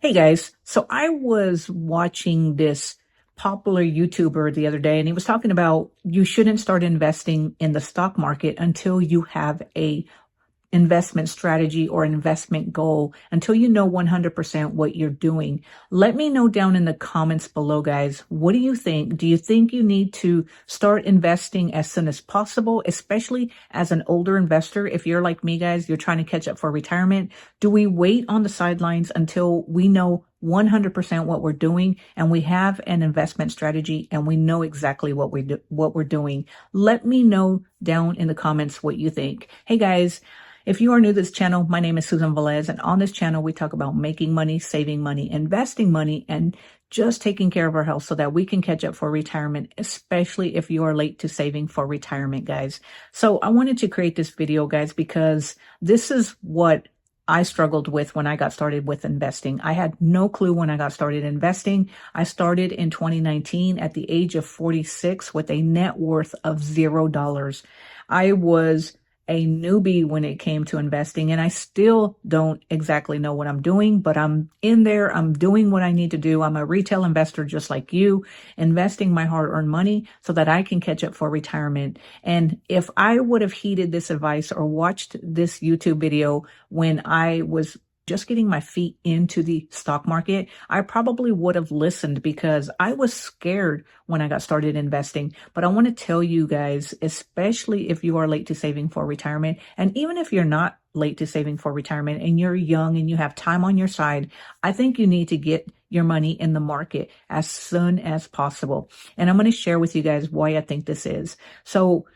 Hey guys, so I was watching this popular YouTuber the other day, and he was talking about you shouldn't start investing in the stock market until you have a investment strategy or investment goal, until you know 100% what you're doing. Let me know down in the comments below, guys. What do you think? Do you think you need to start investing as soon as possible, especially as an older investor? If you're like me, guys, you're trying to catch up for retirement. Do we wait on the sidelines until we know 100% what we're doing and we have an investment strategy and we know exactly what we're doing? Let me know down in the comments what you think. Hey guys, if you are new to this channel, my name is Susan Velez, and on this channel, we talk about making money, saving money, investing money, and just taking care of our health so that we can catch up for retirement, especially if you are late to saving for retirement, guys. So I wanted to create this video, guys, because this is what I struggled with when I got started with investing. I had no clue when I got started investing. I started in 2019 at the age of 46 with a net worth of $0. I was a newbie when it came to investing, and I still don't exactly know what I'm doing, but I'm in there. I'm doing what I need to do. I'm a retail investor just like you, investing my hard-earned money so that I can catch up for retirement. And if I would have heeded this advice or watched this YouTube video when I was just getting my feet into the stock market, I probably would have listened because I was scared when I got started investing. But I want to tell you guys, especially if you are late to saving for retirement, and even if you're not late to saving for retirement and you're young and you have time on your side, I think you need to get your money in the market as soon as possible. And I'm going to share with you guys why I think this is. So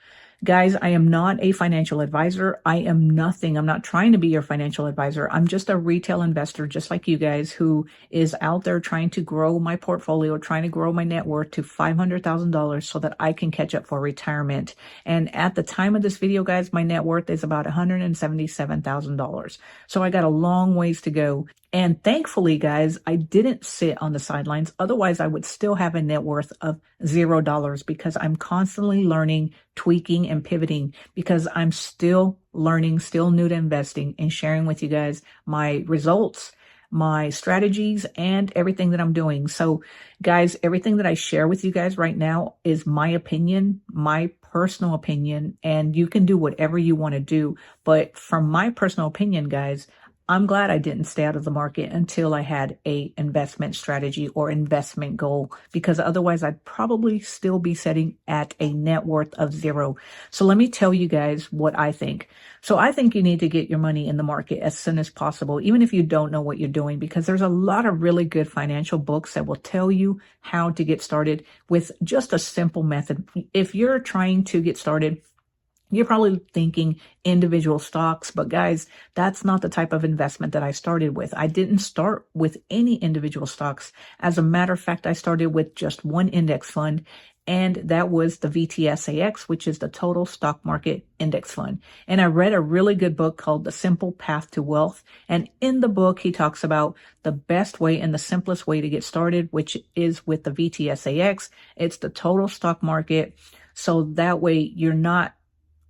guys, I am not a financial advisor. I am nothing. I'm not trying to be your financial advisor. I'm just a retail investor, just like you guys, who is out there trying to grow my portfolio, trying to grow my net worth to $500,000 so that I can catch up for retirement. And at the time of this video, guys, my net worth is about $177,000. So I got a long ways to go. And thankfully, guys, I didn't sit on the sidelines. Otherwise, I would still have a net worth of $0 because I'm constantly learning, tweaking, and pivoting because I'm still learning, still new to investing, and sharing with you guys my results, my strategies, and everything that I'm doing. So guys, everything that I share with you guys right now is my opinion, my personal opinion, and you can do whatever you want to do. But from my personal opinion, guys, I'm glad I didn't stay out of the market until I had a investment strategy or investment goal, because otherwise I'd probably still be sitting at a net worth of $0. So let me tell you guys what I think. So I think you need to get your money in the market as soon as possible, even if you don't know what you're doing, because there's a lot of really good financial books that will tell you how to get started with just a simple method. If you're trying to get started, you're probably thinking individual stocks, but guys, that's not the type of investment that I started with. I didn't start with any individual stocks. As a matter of fact, I started with just one index fund, and that was the VTSAX, which is the Total Stock Market Index Fund. And I read a really good book called The Simple Path to Wealth. And in the book, he talks about the best way and the simplest way to get started, which is with the VTSAX. It's the total stock market. So that way you're not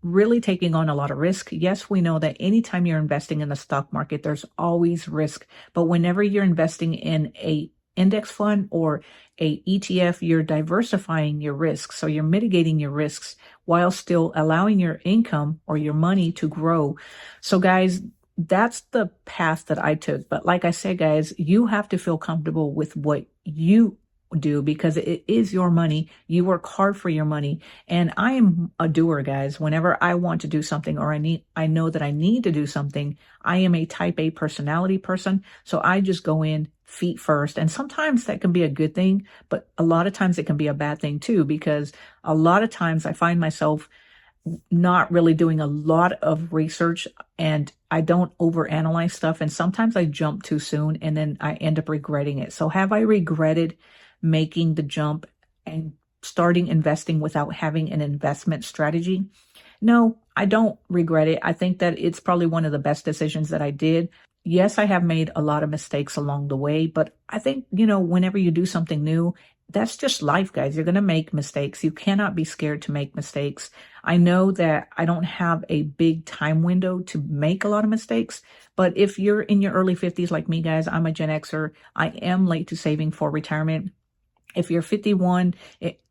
really taking on a lot of risk. Yes, we know that anytime you're investing in the stock market, there's always risk. But whenever you're investing in a index fund or a ETF, you're diversifying your risks. So you're mitigating your risks while still allowing your income or your money to grow. So guys, that's the path that I took. But like I said, guys, you have to feel comfortable with what you do because it is your money. You work hard for your money. And I am a doer, guys. Whenever I want to do something or I know that I need to do something, I am a type A personality person. So I just go in feet first. And sometimes that can be a good thing, but a lot of times it can be a bad thing too, because a lot of times I find myself not really doing a lot of research and I don't overanalyze stuff. And sometimes I jump too soon and then I end up regretting it. So have I regretted making the jump and starting investing without having an investment strategy? No, I don't regret it. I think that it's probably one of the best decisions that I did. Yes, I have made a lot of mistakes along the way, but I think, whenever you do something new that's just life, guys. You're going to make mistakes. You cannot be scared to make mistakes. I know that I don't have a big time window to make a lot of mistakes, but if you're in your early 50s like me, guys, I'm a Gen Xer. I am late to saving for retirement. If you're 51,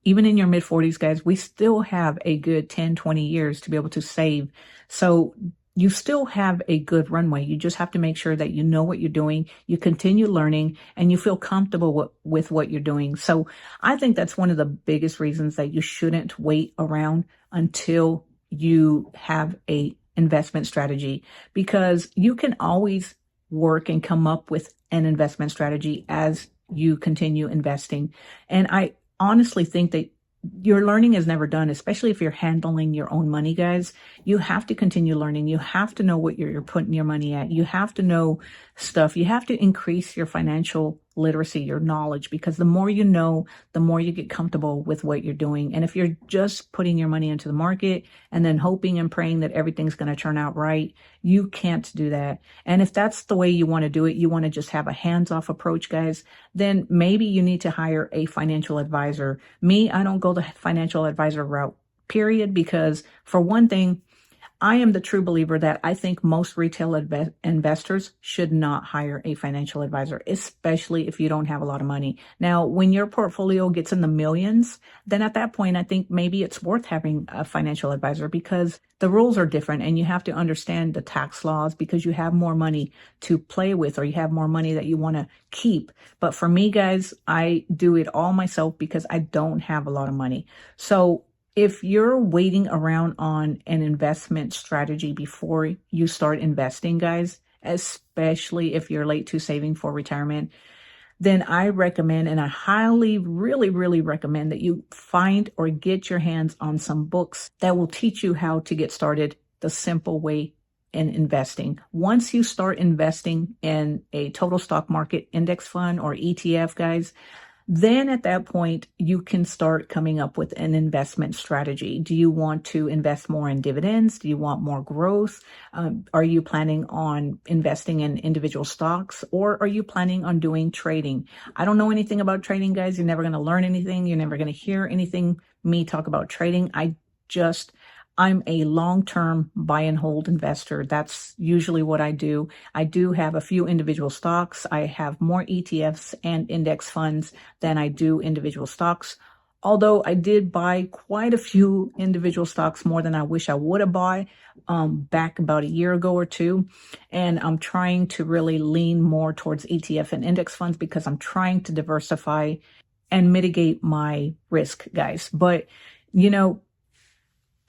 even in your mid 40s, guys, we still have a good 10, 20 years to be able to save. So you still have a good runway. You just have to make sure that you know what you're doing, you continue learning, and you feel comfortable with what you're doing. So I think that's one of the biggest reasons that you shouldn't wait around until you have a investment strategy, because you can always work and come up with an investment strategy as you continue investing. And I honestly think that your learning is never done, especially if you're handling your own money, guys. You have to continue learning. You have to know what you're putting your money at. You have to know stuff. You have to increase your financial literacy, your knowledge, because the more you know, the more you get comfortable with what you're doing. And if you're just putting your money into the market and then hoping and praying that everything's going to turn out right, you can't do that. And if that's the way you want to do it, you want to just have a hands-off approach, guys, then maybe you need to hire a financial advisor. Me, I don't go the financial advisor route, period, because for one thing, I am the true believer that I think most retail investors should not hire a financial advisor, especially if you don't have a lot of money. Now, when your portfolio gets in the millions, then at that point, I think maybe it's worth having a financial advisor, because the rules are different and you have to understand the tax laws because you have more money to play with, or you have more money that you want to keep. But for me, guys, I do it all myself because I don't have a lot of money. So if you're waiting around on an investment strategy before you start investing, guys, especially if you're late to saving for retirement, then I recommend, and I highly, really, really recommend that you find or get your hands on some books that will teach you how to get started the simple way in investing. Once you start investing in a total stock market index fund or ETF, guys, then at that point, you can start coming up with an investment strategy. Do you want to invest more in dividends? Do you want more growth? Are you planning on investing in individual stocks, or are you planning on doing trading? I don't know anything about trading, guys. You're never going to learn anything. You're never going to hear anything me talk about trading. I'm a long-term buy and hold investor. That's usually what I do. I do have a few individual stocks. I have more ETFs and index funds than I do individual stocks. Although I did buy quite a few individual stocks, more than I wish I would have bought back about a year ago or two. And I'm trying to really lean more towards ETF and index funds because I'm trying to diversify and mitigate my risk, guys. But,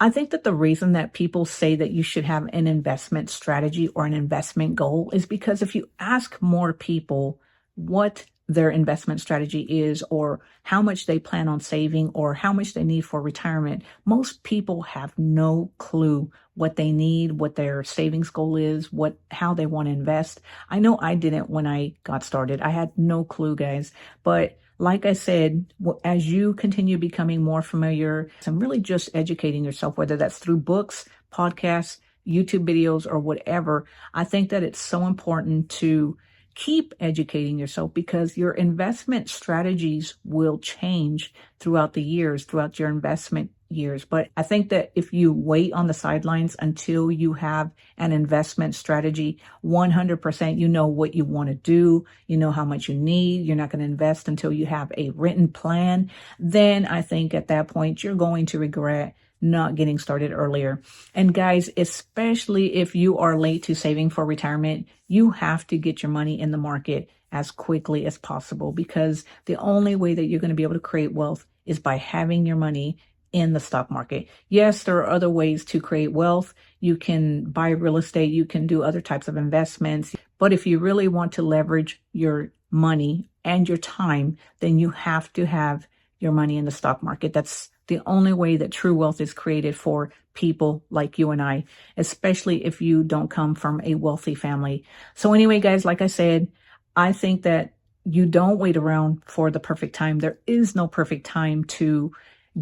I think that the reason that people say that you should have an investment strategy or an investment goal is because if you ask more people what their investment strategy is, or how much they plan on saving, or how much they need for retirement, most people have no clue what they need, what their savings goal is, how they want to invest. I know I didn't when I got started. I had no clue, guys. But like I said, as you continue becoming more familiar and really just educating yourself, whether that's through books, podcasts, YouTube videos, or whatever, I think that it's so important to keep educating yourself, because your investment strategies will change throughout the years, throughout your investment years. But I think that if you wait on the sidelines until you have an investment strategy, 100%, you know what you want to do, you know how much you need, you're not going to invest until you have a written plan, then I think at that point you're going to regret not getting started earlier. And guys, especially if you are late to saving for retirement, you have to get your money in the market as quickly as possible, because the only way that you're going to be able to create wealth is by having your money in the stock market. Yes, there are other ways to create wealth. You can buy real estate, you can do other types of investments. But if you really want to leverage your money and your time, then you have to have your money in the stock market. That's the only way that true wealth is created for people like you and I, especially if you don't come from a wealthy family. So anyway, guys, like I said, I think that you don't wait around for the perfect time. There is no perfect time to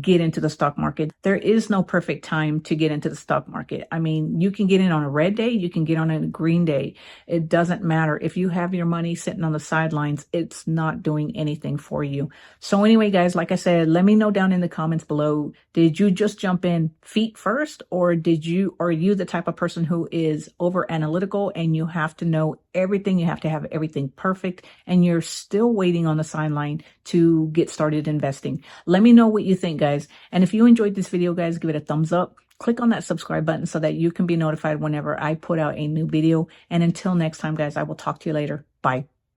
get into the stock market. There is no perfect time to get into the stock market. I mean, you can get in on a red day, you can get on a green day. It doesn't matter. If you have your money sitting on the sidelines, it's not doing anything for you. So anyway, guys, like I said, let me know down in the comments below, did you just jump in feet first, or are you the type of person who is over analytical and you have to know everything, you have to have everything perfect, and you're still waiting on the sideline to get started investing? Let me know what you think, guys. And if you enjoyed this video, guys, give it a thumbs up. Click on that subscribe button so that you can be notified whenever I put out a new video. And until next time, guys, I will talk to you later. Bye.